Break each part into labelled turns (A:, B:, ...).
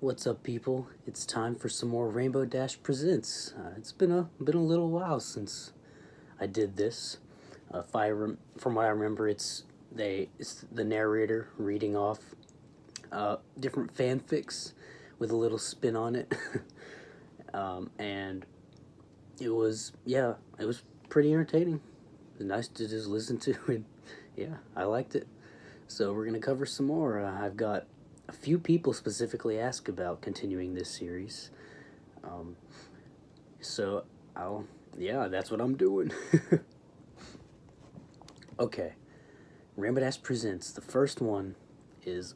A: What's up, people? It's time for some more Rainbow Dash Presents. It's been a little while since I did this. From what I remember, it's the narrator reading off different fanfics with a little spin on it, and it was pretty entertaining. It was nice to just listen to, and yeah, I liked it. So we're gonna cover some more. I've got a few people specifically ask about continuing this series. So that's what I'm doing. Okay, Rainbow Dash Presents. The first one is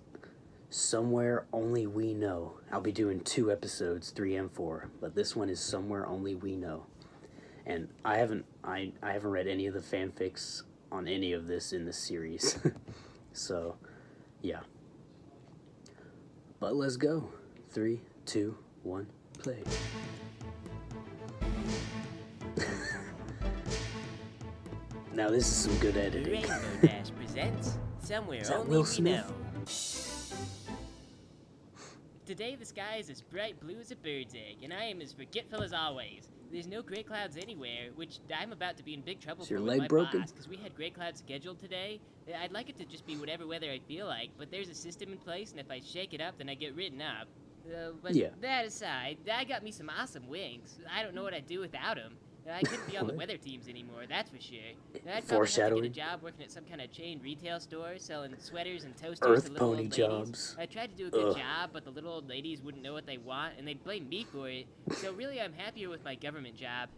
A: Somewhere Only We Know. I'll be doing 2 episodes, 3 and 4, but this one is Somewhere Only We Know. And I haven't read any of the fanfics on any of this in the series. So, yeah. But let's go. 3, 2, 1, play. Now this is some good editing.
B: Rainbow Dash presents Somewhere Only
A: Will
B: We
A: Smith?
B: Know. Today the sky is as bright blue as a bird's egg, and I am as forgetful as always. There's no gray clouds anywhere, which I'm about to be in big trouble for with my boss, because we had gray clouds scheduled today. I'd like it to just be whatever weather I feel like, but there's a system in place, and if I shake it up, then I get written up. But that aside, I got me some awesome wings. I don't know what I'd do without them. I couldn't be on the weather teams anymore, that's for sure. I'd probably have to get a job working at some kind of chain retail store, selling sweaters and toasters to little old ladies.
A: Jobs.
B: I tried to do a good job, but the little old ladies wouldn't know what they want, and they'd blame me for it. So really, I'm happier with my government job.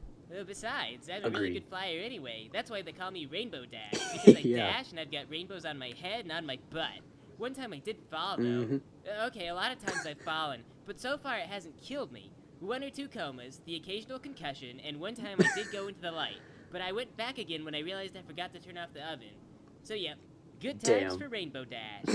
B: Besides, I'm a really good flyer anyway. That's why they call me Rainbow Dash, because I dash and I've got rainbows on my head and on my butt. One time I did fall, though. Okay, a lot of times I've fallen, but so far it hasn't killed me. 1 or 2 comas, the occasional concussion, and one time I did go into the light, but I went back again when I realized I forgot to turn off the oven. So yeah, good times for Rainbow Dash.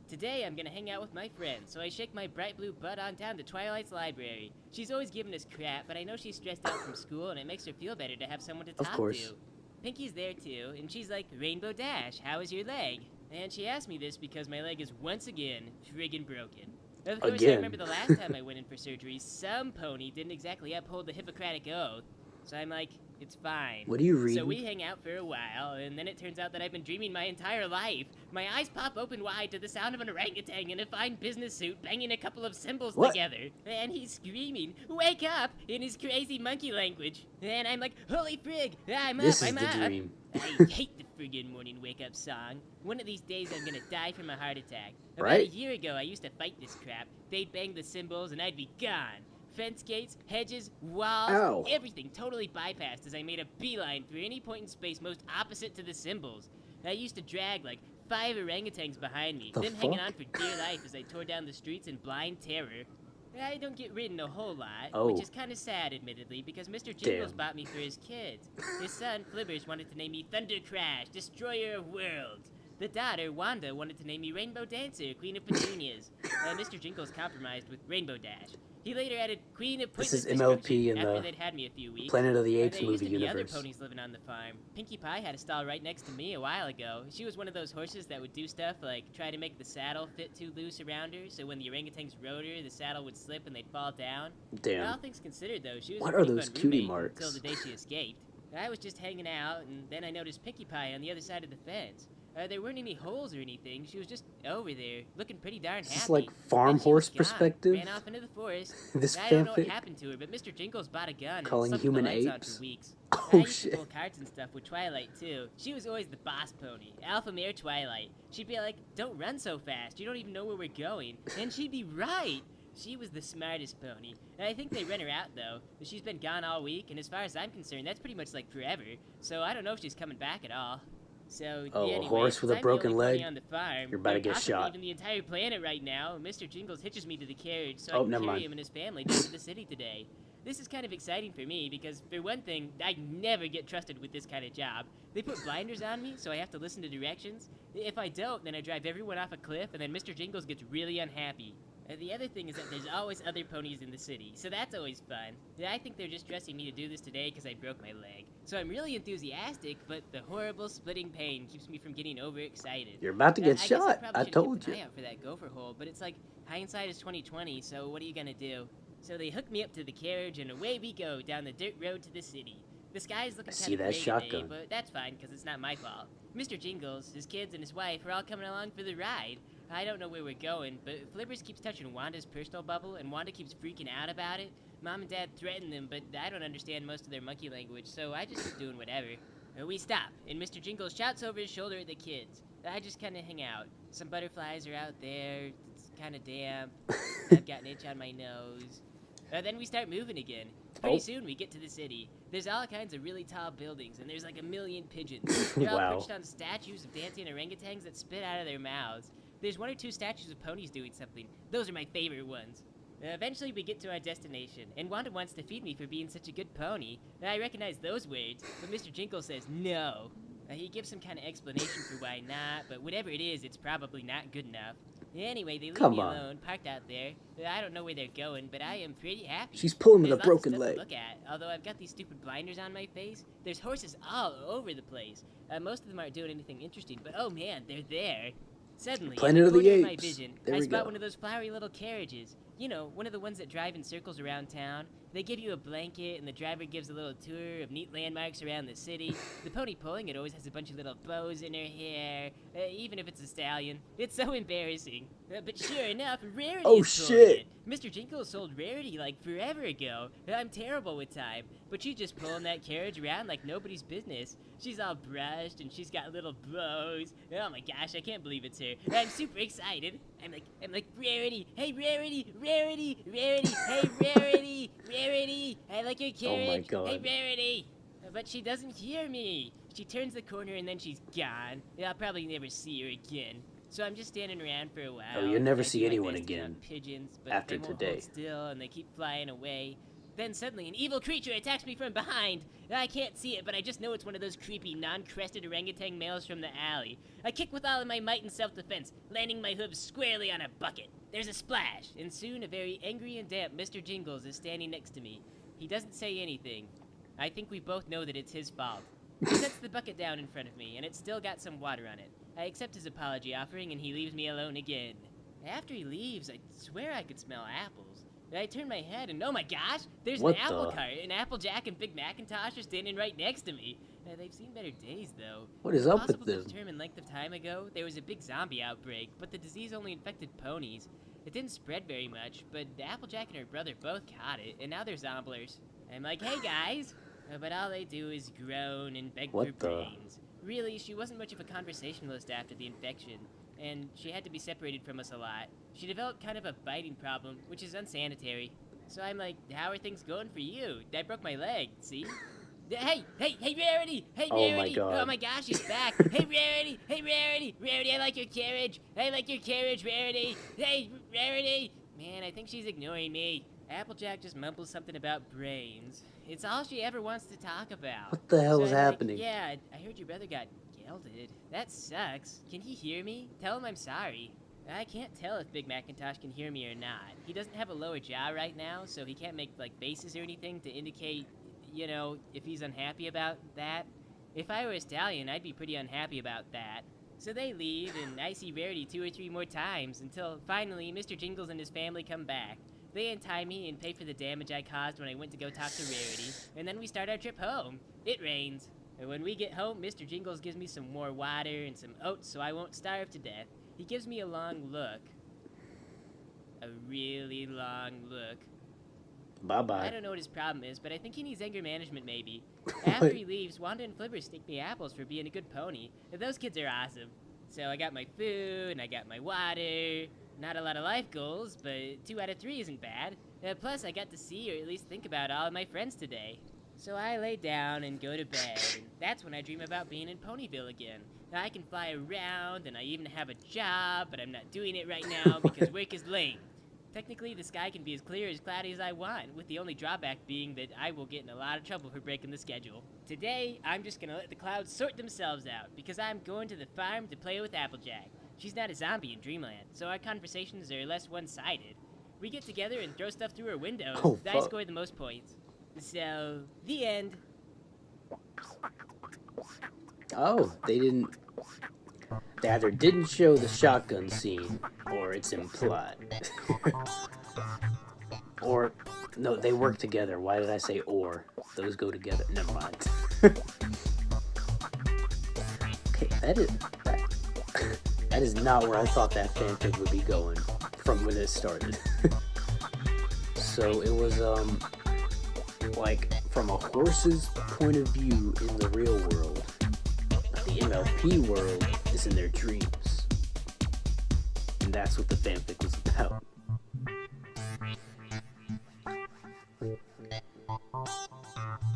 B: Today I'm gonna hang out with my friends, so I shake my bright blue butt on down to Twilight's library. She's always giving us crap, but I know she's stressed out from school, and it makes her feel better to have someone to talk to. Pinky's there too, and she's like, Rainbow Dash, how is your leg? And she asked me this because my leg is once again friggin' broken. Of course, I remember the last time I went in for surgery, some pony didn't exactly uphold the Hippocratic Oath. So I'm like, it's fine.
A: What are you reading?
B: So we hang out for a while, and then it turns out that I've been dreaming my entire life. My eyes pop open wide to the sound of an orangutan in a fine business suit banging a couple of cymbals together. And he's screaming, wake up, in his crazy monkey language. And I'm like, holy frig, I'm up.
A: Dream.
B: I hate the friggin' morning wake-up song. One of these days I'm gonna die from a heart attack. About a year ago, I used to fight this crap. They'd bang the cymbals and I'd be gone. Fence gates, hedges, walls, everything totally bypassed as I made a beeline for any point in space most opposite to the cymbals. I used to drag like 5 orangutans behind me, them hanging on for dear life as I tore down the streets in blind terror. I don't get ridden a whole lot, which is kind of sad, admittedly, because Mr. Jingles bought me for his kids. His son, Flibbers, wanted to name me Thunder Crash, Destroyer of Worlds. The daughter, Wanda, wanted to name me Rainbow Dancer, Queen of Petunias. Mr. Jingles compromised with Rainbow Dash. He later added Queen of Pointless
A: MLP in
B: after they'd had me a few weeks.
A: Planet of the Apes
B: movie
A: universe.
B: Other ponies living on the farm. Pinkie Pie had a stall right next to me a while ago. She was one of those horses that would do stuff like try to make the saddle fit too loose around her, so when the orangutans rode her, the saddle would slip and they'd fall down. All things considered, though, she was a pretty fun roommate until the day she escaped. I was just hanging out, and then I noticed Pinkie Pie on the other side of the fence. There weren't any holes or anything. She was just over there, looking pretty darn happy.
A: This is like farm horse perspective.
B: Ran off into the forest.
A: This
B: I don't know what happened to her, but Mr. Jingles bought a gun
A: calling
B: and
A: human
B: the lights
A: apes
B: on for weeks.
A: Oh
B: I used
A: shit!
B: To pull cards and stuff with Twilight too. She was always the boss pony, alpha mare Twilight. She'd be like, "Don't run so fast. You don't even know where we're going," and she'd be right. She was the smartest pony. And I think they rent her out, though. She's been gone all week, and as far as I'm concerned, that's pretty much like forever. So I don't know if she's coming back at all. So,
A: a horse with a broken leg?
B: On the farm,
A: you're about to get shot.
B: Even the entire planet right now. Mr. Jingles hitches me to the carriage so I can carry him and his family down to the city today. This is kind of exciting for me because, for one thing, I never get trusted with this kind of job. They put blinders on me, so I have to listen to directions. If I don't, then I drive everyone off a cliff, and then Mr. Jingles gets really unhappy. The other thing is that there's always other ponies in the city, so that's always fun. I think they're just dressing me to do this today because I broke my leg. So I'm really enthusiastic, but the horrible splitting pain keeps me from getting overexcited.
A: You're about to get shot. I told you.
B: Keep an eye out for that gopher hole, but it's like, hindsight is 2020, so what are you gonna do? So they hook me up to the carriage, and away we go down the dirt road to the city. The sky's looking kind of gray today, but that's fine, because it's not my fault. Mr. Jingles, his kids, and his wife are all coming along for the ride. I don't know where we're going, but Flippers keeps touching Wanda's personal bubble, and Wanda keeps freaking out about it. Mom and Dad threaten them, but I don't understand most of their monkey language, so I just keep doing whatever. We stop, and Mr. Jingles shouts over his shoulder at the kids. I just kind of hang out. Some butterflies are out there. It's kind of damp. I've got an itch on my nose. Then we start moving again. Pretty soon we get to the city. There's all kinds of really tall buildings, and there's like a million pigeons. They're all perched on statues of dancing orangutans that spit out of their mouths. There's 1 or 2 statues of ponies doing something. Those are my favorite ones. Eventually we get to our destination, and Wanda wants to feed me for being such a good pony. I recognize those words, but Mr. Jingles says no. He gives some kind of explanation for why not, but whatever it is, it's probably not good enough. Anyway, they leave me alone, parked out there. I don't know where they're going, but I am pretty happy.
A: She's pulling with a broken leg.
B: To look at. Although I've got these stupid blinders on my face, there's horses all over the place. Most of them aren't doing anything interesting, but oh man, they're there. Suddenly,
A: Planet of the Apes.
B: My vision, I spot one of those flowery little carriages. You know, one of the ones that drive in circles around town. They give you a blanket, and the driver gives a little tour of neat landmarks around the city. The pony pulling it always has a bunch of little bows in her hair, even if it's a stallion. It's so embarrassing. But sure enough, Rarity is pulling it. Mr. Jingles sold Rarity like forever ago. I'm terrible with time, but she's just pulling that carriage around like nobody's business. She's all brushed, and she's got little bows. Oh my gosh, I can't believe it's her. I'm super excited. I'm like, Rarity, hey Rarity, Rarity, Rarity, hey Rarity, Rarity, I like your carriage,
A: oh my God.
B: Hey Rarity. But she doesn't hear me. She turns the corner and then she's gone. I'll probably never see her again. So I'm just standing around for a while.
A: Oh, you'll never see anyone again
B: pigeons, but
A: after
B: they won't
A: today.
B: Hold still, and they keep flying away. Then suddenly an evil creature attacks me from behind. I can't see it, but I just know it's one of those creepy, non-crested orangutan males from the alley. I kick with all of my might in self-defense, landing my hooves squarely on a bucket. There's a splash, and soon a very angry and damp Mr. Jingles is standing next to me. He doesn't say anything. I think we both know that it's his fault. He sets the bucket down in front of me, and it's still got some water on it. I accept his apology offering, and he leaves me alone again. After he leaves, I swear I could smell apples. I turn my head, and oh my gosh, there's an apple cart, and Applejack and Big Macintosh are standing right next to me. They've seen better days, though.
A: What is up with them?
B: To determine length of time ago, there was a big zombie outbreak, but the disease only infected ponies. It didn't spread very much, but Applejack and her brother both caught it, and now they're zomblers. I'm like, hey guys! But all they do is groan and beg for brains. Really, she wasn't much of a conversationalist after the infection, and she had to be separated from us a lot. She developed kind of a biting problem, which is unsanitary. So I'm like, how are things going for you? I broke my leg, see? Hey, Rarity! Hey, Rarity! Oh my gosh, he's back! Hey, Rarity! Hey, Rarity! Rarity, I like your carriage! I like your carriage, Rarity! Hey, Rarity! Man, I think she's ignoring me. Applejack just mumbles something about brains. It's all she ever wants to talk about.
A: What the hell is happening?
B: Like, yeah, I heard your brother got gelded. That sucks. Can he hear me? Tell him I'm sorry. I can't tell if Big Macintosh can hear me or not. He doesn't have a lower jaw right now, so he can't make, like, faces or anything to indicate, you know, if he's unhappy about that. If I were a stallion, I'd be pretty unhappy about that. So they leave, and I see Rarity 2 or 3 more times, until finally Mr. Jingles and his family come back. They untie me and pay for the damage I caused when I went to go talk to Rarity, and then we start our trip home. It rains. And when we get home, Mr. Jingles gives me some more water and some oats so I won't starve to death. He gives me a long look. A really long look.
A: Bye-bye.
B: I don't know what his problem is, but I think he needs anger management, maybe. After he leaves, Wanda and Flippers stick me apples for being a good pony. Those kids are awesome. So I got my food, and I got my water. Not a lot of life goals, but 2 out of 3 isn't bad. Plus, I got to see, or at least think about, all of my friends today. So I lay down and go to bed, and that's when I dream about being in Ponyville again. Now, I can fly around, and I even have a job, but I'm not doing it right now because work is lame. Technically, the sky can be as clear as cloudy as I want, with the only drawback being that I will get in a lot of trouble for breaking the schedule. Today, I'm just gonna let the clouds sort themselves out, because I'm going to the farm to play with Applejack. She's not a zombie in Dreamland, so our conversations are less one-sided. We get together and throw stuff through her windows. I score the most points. So, the end.
A: Oh, they didn't... They either didn't show the shotgun scene, or it's implied. Or, no, they work together. Why did I say or? Those go together. Never mind. Okay, that is not where I thought that fanfic would be going from when it started. So it was, like, from a horse's point of view in the real world. The MLP world is in their dreams. And that's what the fanfic was about.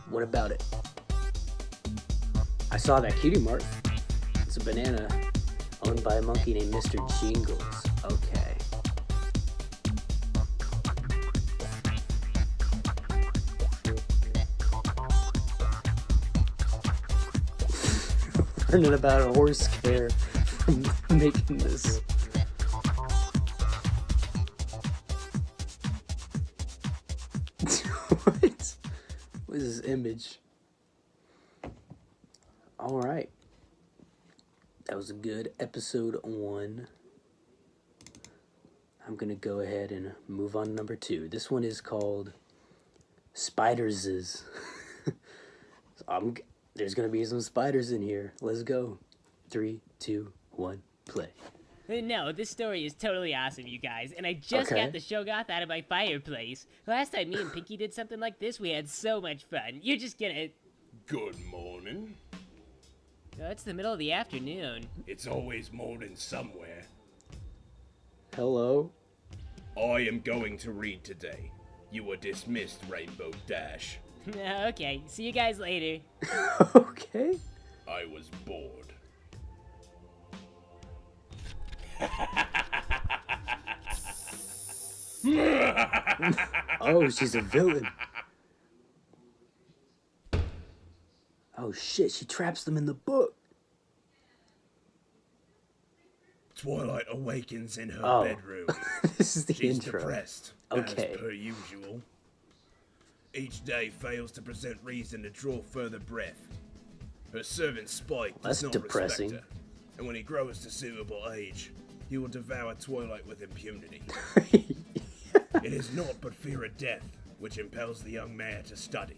A: What about it? I saw that cutie mark. It's a banana owned by a monkey named Mr. Jingles. Okay. Learning about a horse care from making this. What? What is this image? Alright. That was a good episode 1. I'm gonna go ahead and move on to number 2. This one is called Spiders'. There's gonna be some spiders in here. Let's go. 3, 2, 1, play.
B: No, this story is totally awesome, you guys, and I just got the Shogoth out of my fireplace. Last time me and Pinky did something like this, we had so much fun. You're just gonna...
C: Good morning.
B: Oh, it's the middle of the afternoon.
C: It's always morning somewhere.
A: Hello.
C: I am going to read today. You are dismissed, Rainbow Dash.
B: Okay, see you guys later.
A: Okay.
C: I was bored.
A: Oh, she's a villain. Oh shit, she traps them in the book.
C: Twilight awakens in her bedroom.
A: This is the
C: She's
A: intro.
C: Depressed,
A: Okay.
C: as per usual. Each day fails to present reason to draw further breath. Her servant Spike does not
A: depressing.
C: respect her, and when he grows to suitable age, he will devour Twilight with impunity. It is naught but fear of death which impels the young mare to study.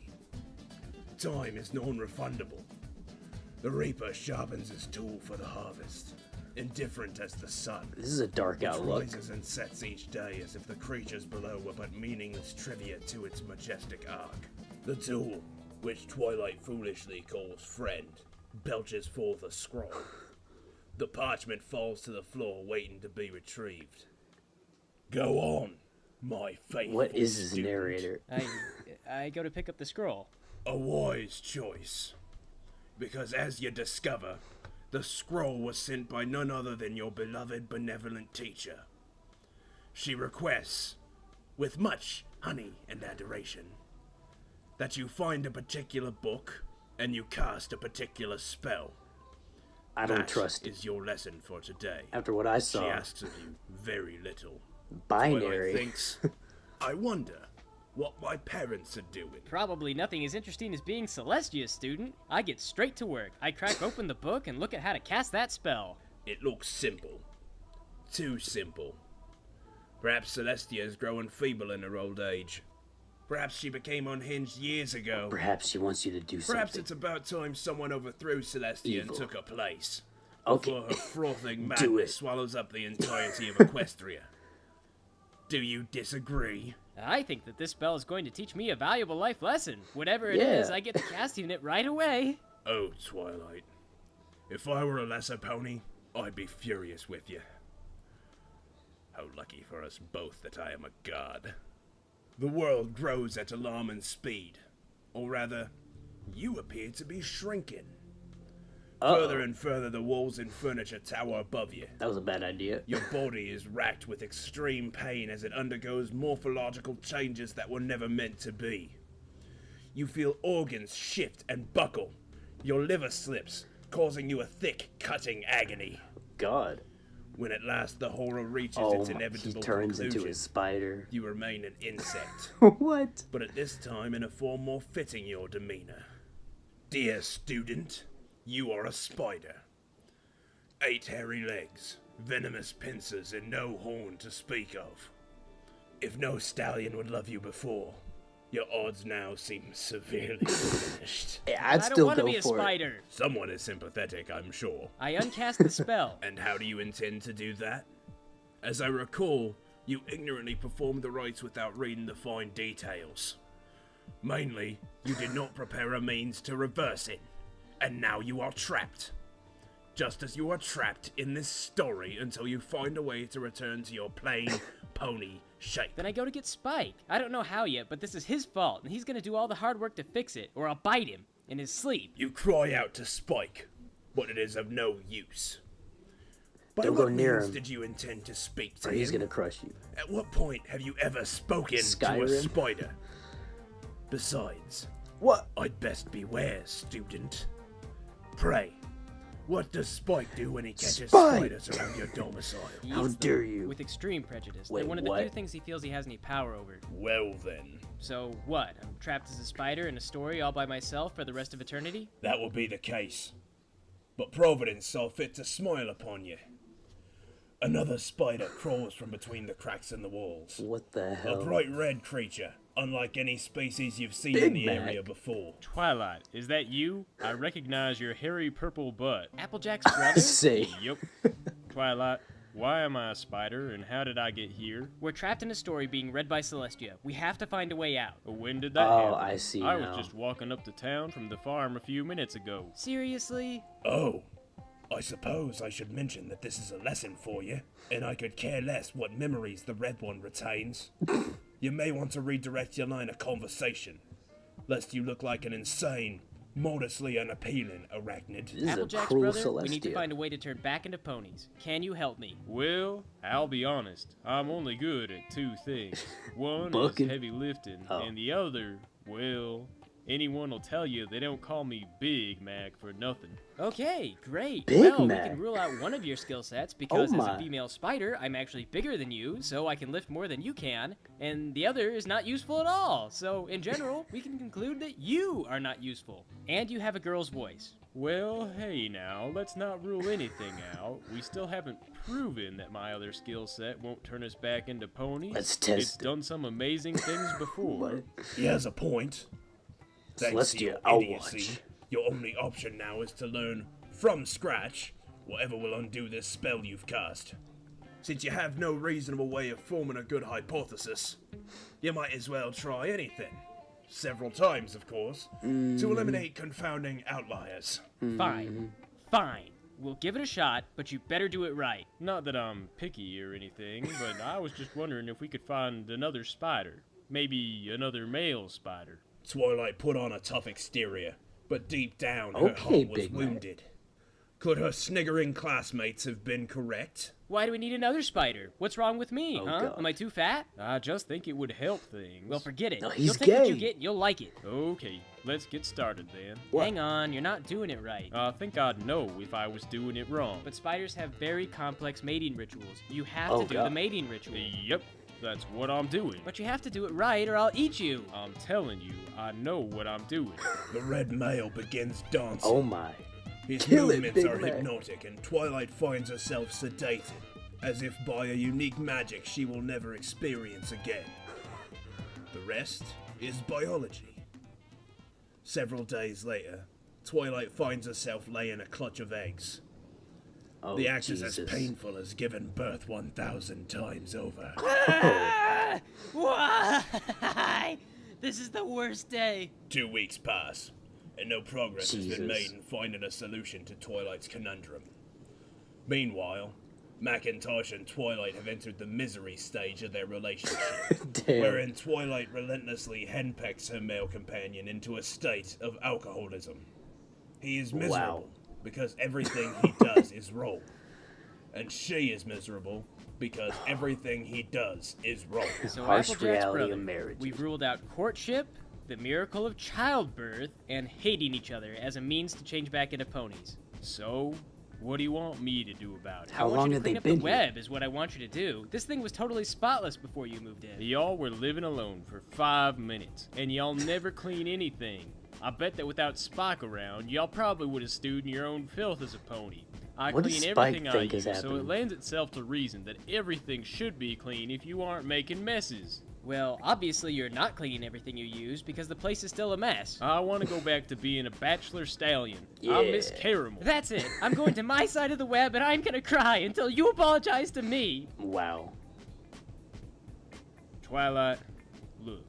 C: Time is non-refundable. The Reaper sharpens his tool for the harvest, indifferent as the sun.
A: This is a dark
C: Which
A: outlook.
C: rises and sets each day as if the creatures below were but meaningless trivia to its majestic arc. The tool, which Twilight foolishly calls friend, belches forth a scroll. The parchment falls to the floor waiting to be retrieved. Go on, my faithful
A: What is this
C: student.
A: narrator?
B: I go to pick up the scroll.
C: A wise choice. Because as you discover, the scroll was sent by none other than your beloved benevolent teacher. She requests, with much honey and adoration, that you find a particular book and you cast a particular spell.
A: I don't trust
C: That is your lesson for today.
A: After what I
C: She
A: saw.
C: asks of you very little.
A: Binary.
C: Twilight thinks, I wonder what my parents are doing.
B: Probably nothing as interesting as being Celestia, student. I get straight to work. I crack open the book and look at how to cast that spell.
C: It looks simple. Too simple. Perhaps Celestia is growing feeble in her old age. Perhaps she became unhinged years ago.
A: Perhaps she wants you to do
C: Perhaps
A: something.
C: it's about time someone overthrew Celestia
A: Evil.
C: and took her place.
A: Okay.
C: Before her frothing
A: Do
C: madness
A: it.
C: swallows up the entirety of Equestria. Do you disagree?
B: I think that this spell is going to teach me a valuable life lesson. Whatever it
A: Yeah.
B: is, I get to casting it right away.
C: Oh, Twilight. If I were a lesser pony, I'd be furious with you. How lucky for us both that I am a god. The world grows at alarming speed. Or rather, you appear to be shrinking. Further and further the walls and furniture tower above you.
A: That was a bad idea.
C: Your body is racked with extreme pain as it undergoes morphological changes that were never meant to be. You feel organs shift and buckle. Your liver slips, causing you a thick, cutting agony.
A: God.
C: When at last the horror reaches
A: Oh,
C: its
A: he
C: inevitable
A: turns into
C: conclusion,
A: a spider.
C: you remain an insect,
A: What?
C: but at this time in a form more fitting your demeanor. Dear student, you are a spider. 8 hairy legs, venomous pincers, and no horn to speak of. If no stallion would love you before, your odds now seem severely diminished.
A: Yeah, I'd
B: I
A: still
B: don't want
A: go
B: to be a
A: for it.
B: spider.
C: Someone is sympathetic, I'm sure.
B: I uncast the spell.
C: And how do you intend to do that? As I recall, you ignorantly performed the rites without reading the fine details. Mainly, you did not prepare a means to reverse it, and now you are trapped. Just as you are trapped in this story until you find a way to return to your plain pony shape.
B: Then I go to get Spike. I don't know how yet, but this is his fault, and he's gonna do all the hard work to fix it, or I'll bite him in his sleep.
C: You cry out to Spike, but it is of no use. By
A: Don't
C: what
A: go near
C: means
A: him,
C: did you intend to speak to
A: or
C: him?
A: he's gonna crush you.
C: At what point have you ever spoken to a
A: Skyrim?
C: spider? Besides,
A: What?
C: I'd best beware, student. Pray, what does Spike do when he catches
A: Spike!
C: spiders around your domicile?
B: He
A: How
B: eats
A: dare
B: them
A: you.
B: With extreme prejudice.
A: Wait,
B: They're one of the
A: what?
B: few things he feels he has any power over.
C: Well then,
B: So what? I'm trapped as a spider in a story all by myself for the rest of eternity?
C: that will be the case. But Providence saw fit to smile upon you. Another spider crawls from between the cracks in the walls.
A: What the
C: A
A: hell?
C: bright red creature, unlike any species you've seen
A: Big
C: in the
A: Mac.
C: area before.
D: Twilight, is that you? I recognize your hairy purple butt.
B: Applejack's brother?
A: Say.
D: Yep. Twilight, why am I a spider and how did I get here?
B: We're trapped in a story being read by Celestia. We have to find a way out.
D: When did that
A: Oh,
D: happen?
A: I see
D: I
A: now.
D: was just walking up to town from the farm a few minutes ago.
B: Seriously?
C: Oh, I suppose I should mention that this is a lesson for you, and I could care less what memories the red one retains. You may want to redirect your line of conversation, lest you look like an insane, modestly unappealing arachnid.
A: This is a
B: Applejack's
A: cruel
B: brother? We need to
A: Celestia.
B: find a way to turn back into ponies. Can you help me?
D: Well, I'll be honest. I'm only good at two things. One
A: Bucking.
D: is heavy lifting,
A: Oh.
D: and the other, well, anyone will tell you they don't call me Big Mac for nothing.
B: Okay, great.
A: Big
B: well,
A: Mac.
B: we can rule out one of your skill sets because as
A: my.
B: a female spider, I'm actually bigger than you, so I can lift more than you can, and the other is not useful at all. So, in general, we can conclude that you are not useful. And you have a girl's voice.
D: Well, hey now, let's not rule anything out. We still haven't proven that my other skill set won't turn us back into ponies.
A: Let's test
D: It's
A: it.
D: done some amazing things before.
C: He has a point. Thanks to
A: Celestia,
C: your
A: I'll
C: idiocy,
A: watch.
C: your only option now is to learn from scratch whatever will undo this spell you've cast. Since you have no reasonable way of forming a good hypothesis, you might as well try anything. Several times, of course, to eliminate confounding outliers.
B: Fine. Fine. We'll give it a shot, but you better do it right.
D: Not that I'm picky or anything, but I was just wondering if we could find another spider. Maybe another male spider.
C: Twilight put on a tough exterior, but deep down her
A: Okay,
C: heart was
A: Big Mac.
C: wounded. Could her sniggering classmates have been correct?
B: Why do we need another spider? What's wrong with me,
A: Oh,
B: huh?
A: God.
B: Am I too fat?
D: I just think it would help things.
B: Well, forget it.
A: No,
B: You'll
A: he's
B: take what you
A: gay.
B: get and you'll like it.
D: Okay, let's get started then.
A: What?
B: Hang on, you're not doing it right.
D: I think I'd know if I was doing it wrong.
B: But spiders have very complex mating rituals. You have
A: Oh,
B: to do
A: God.
B: the mating ritual.
D: Yep, that's what I'm doing.
B: But you have to do it right or I'll eat you.
D: I'm telling you, I know what I'm doing.
C: The red male begins dancing.
A: Oh my.
C: His
A: Kill it,
C: movements
A: Big
C: are
A: Mac.
C: hypnotic, and Twilight finds herself sedated, as if by a unique magic she will never experience again. The rest is biology. Several days later, Twilight finds herself laying a clutch of eggs.
A: Oh,
C: The act is
A: Jesus.
C: as painful as giving birth 1,000 times over.
B: Ah! Why? This is the worst day.
C: 2 weeks pass, and no progress has
A: Jesus.
C: been made in finding a solution to Twilight's conundrum. Meanwhile, Macintosh and Twilight have entered the misery stage of their relationship,
A: Damn.
C: wherein Twilight relentlessly henpecks her male companion into a state of alcoholism. He is miserable because everything he does is wrong, and she is miserable because everything he does is wrong.
B: So
A: Harsh
B: Applejack's
A: reality
B: brother,
A: of marriage.
B: we've ruled out courtship, the miracle of childbirth, and hating each other as a means to change back into ponies.
D: So, what do you want me to do about it?
A: How
B: I want
A: long
B: you to
A: have they
B: clean up
A: been
B: the
A: here?
B: web is what I want you to do. This thing was totally spotless before you moved in.
D: Y'all were living alone for 5 minutes, and y'all never clean anything. I bet that without Spock around, y'all probably would have stewed in your own filth as a pony. I
A: What does
D: clean
A: Spike
D: everything I
A: think
D: use,
A: is
D: so
A: happening?
D: it lends itself to reason that everything should be clean if you aren't making messes.
B: Well, obviously you're not cleaning everything you use because the place is still a mess.
D: I want to go back to being a bachelor stallion.
A: Yeah.
D: I'm Miss Caramel.
B: That's it. I'm going to my side of the web and I'm gonna cry until you apologize to me.
A: Wow.
D: Twilight, look,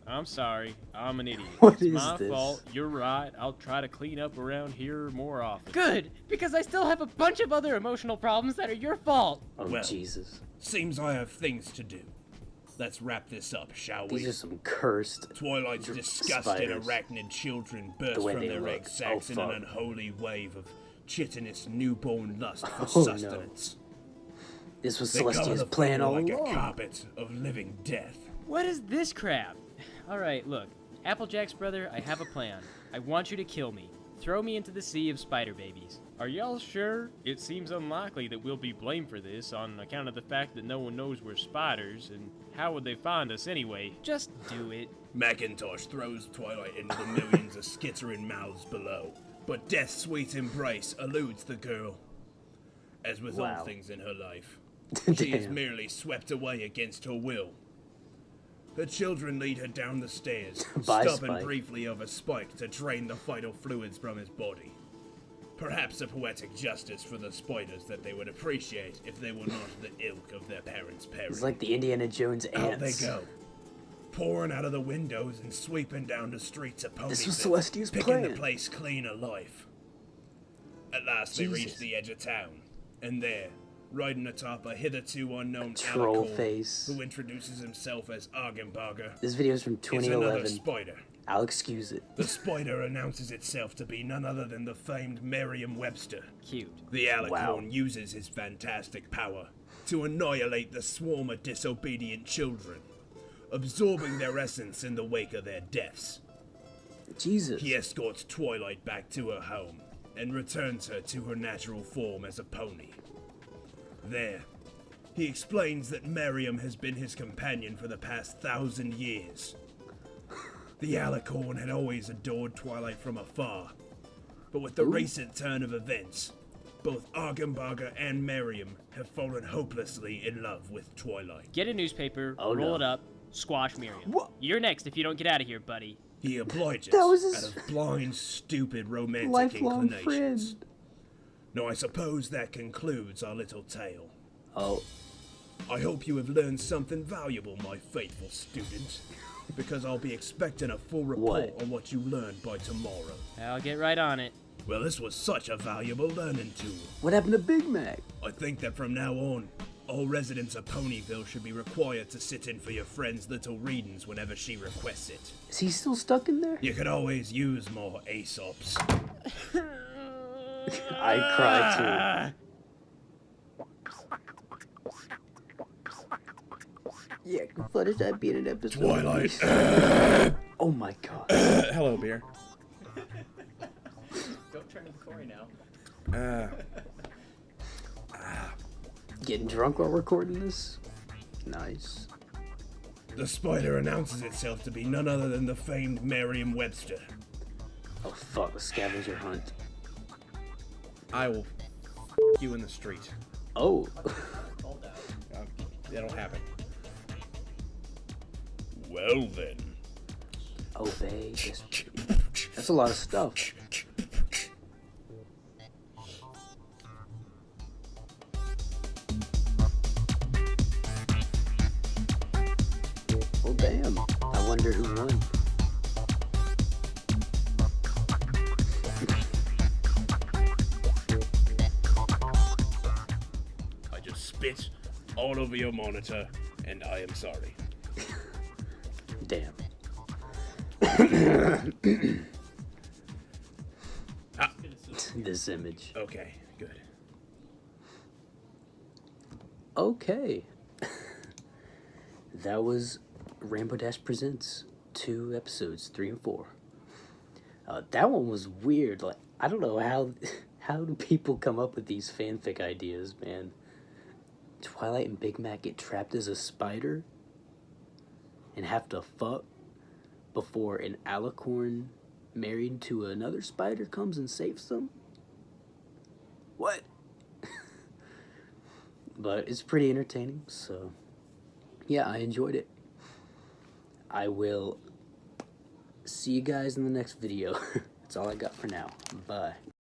D: I'm sorry. I'm an idiot.
A: What
D: It's
A: is
D: my
A: this?
D: fault. You're right. I'll try to clean up around here more often.
B: Good, because I still have a bunch of other emotional problems that are your fault.
A: Oh,
C: Well.
A: Jesus.
C: Seems I have things to do. Let's wrap this up, shall we?
A: These are some cursed...
C: Twilight's disgusting
A: spiders.
C: arachnid children burst
A: The way
C: from
A: they
C: their
A: look.
C: egg sacs
A: Oh,
C: in an
A: fuck.
C: unholy wave of chitinous newborn lust for
A: Oh, no.
C: sustenance.
A: This was
C: They cover
A: Celestia's
C: the
A: plan
C: floor
A: all
C: like a
A: along.
C: carpet of living death.
B: What is this crap? Alright, look. Applejack's brother, I have a plan. I want you to kill me. Throw me into the sea of spider babies.
D: Are y'all sure? It seems unlikely that we'll be blamed for this on account of the fact that no one knows we're spiders, and how would they find us anyway?
B: Just do it.
C: Macintosh throws Twilight into the millions of skittering mouths below, but Death's sweet embrace eludes the girl. As with
A: Wow.
C: all things in her life, she is
A: Damn.
C: merely swept away against her will. Her children lead her down the stairs,
A: Bye,
C: stopping
A: Spike.
C: briefly over Spike to drain the vital fluids from his body. Perhaps a poetic justice for the spiders that they would appreciate if they were not the ilk of their parents' parents.
A: It's like the Indiana Jones
C: Out they
A: ants.
C: go, pouring out of the windows and sweeping down the streets of Ponyville,
A: This was Celestia's
C: picking the
A: plan.
C: place clean alive. At last they reach
A: Jesus.
C: the edge of town, and there, riding atop a hitherto unknown
A: troll
C: alicorn,
A: face.
C: who introduces himself as Argenbarger,
A: This video's from
C: is another
A: 2011.
C: spider.
A: I'll excuse it.
C: The spider announces itself to be none other than the famed Merriam-Webster.
B: Cute.
C: The alicorn
A: Wow.
C: uses his fantastic power to annihilate the swarm of disobedient children, absorbing their essence in the wake of their deaths.
A: Jesus.
C: He escorts Twilight back to her home and returns her to her natural form as a pony. There, he explains that Merriam has been his companion for the past 1,000 years. The alicorn had always adored Twilight from afar, but with the recent turn of events, both Argenbarger and Merriam have fallen hopelessly in love with Twilight.
B: Get a newspaper,
A: Oh,
B: roll
A: no.
B: it up, squash Miriam.
A: What?
B: You're next if you don't get out of here, buddy.
C: He obliges
A: That was his
C: out of blind, stupid romantic
A: lifelong
C: inclinations.
A: friend.
C: Now I suppose that concludes our little tale.
A: Oh,
C: I hope you have learned something valuable, my faithful student, because I'll be expecting a full report
A: What?
C: on what you learned by tomorrow.
B: I'll get right on it.
C: Well, this was such a valuable learning tool.
A: what happened to Big Mac?
C: I think that from now on, all residents of Ponyville should be required to sit in for your friend's little readings whenever she requests it.
A: Is he still stuck in there?
C: You could always use more Aesops.
A: I cry too. Yeah, footage that being an episode.
C: Twilight.
A: Oh my god.
C: Hello, beer.
B: Don't turn to Corey now.
A: Getting drunk while recording this? Nice.
C: The spider announces itself to be none other than the famed Merriam-Webster.
A: Oh fuck, scavenger hunt.
C: I will you in the street.
A: Oh.
C: That'll happen. Well then.
A: Obey. That's a lot of stuff. Well, damn. I wonder who won.
C: I just spit all over your monitor, and I am sorry.
A: Damn. This image.
C: Okay, good.
A: Okay. That was Rainbow Dash Presents 2 episodes, 3 and 4. That one was weird. Like, I don't know how do people come up with these fanfic ideas, man? Twilight and Big Mac get trapped as a spider and have to fuck before an alicorn married to another spider comes and saves them? What? but it's pretty entertaining, so yeah, I enjoyed it. I will see you guys in the next video. That's all I got for now. Bye.